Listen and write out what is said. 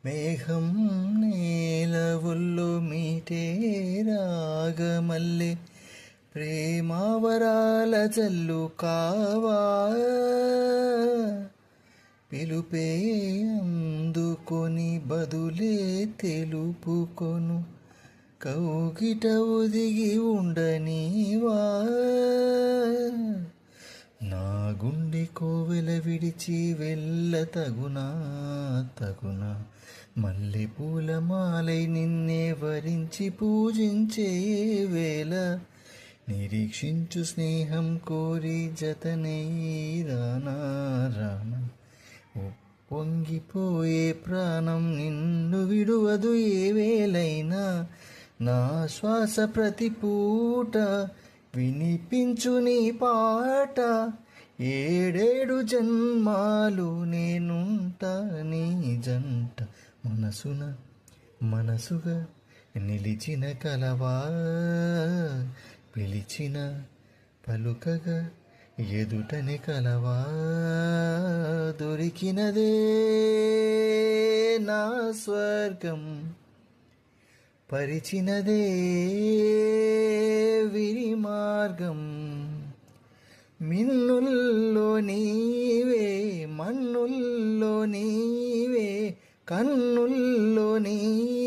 మేఘం నేల ఒళ్ళు మీటే రాగమల్లె ప్రేమావరాల జల్లు కావా పిలుపే అందుకొని బదులే తెలుపుకొను కౌగిట ఒదిగి ఉండనీవా నా గుండె కోవెల విడిచి వెళ్ళ తగునా తగునా మల్లె పూల మాలై నిన్నే వరించి పూజించే వేళ నిరీక్షించు స్నేహం కోరి జతనై రానా రానా పొంగిపోయే ప్రాణం నిన్ను విడువదు ఏ వేళైనా నా శ్వాస ప్రతి పూట వినిపించు నీ పాట ఏడేడు జన్మాలు నేనుంటా నీ జంట మనసున మనసుగా నిలిచిన కలవా పిలిచిన పలుకగా ఎదుటని కలవా దొరికినదే నా స్వర్గం పరిచినదే విరి మార్గం మిన్నుల్లో నీవే మన్నుల్లో నీవే కన్నుల్లో నీవే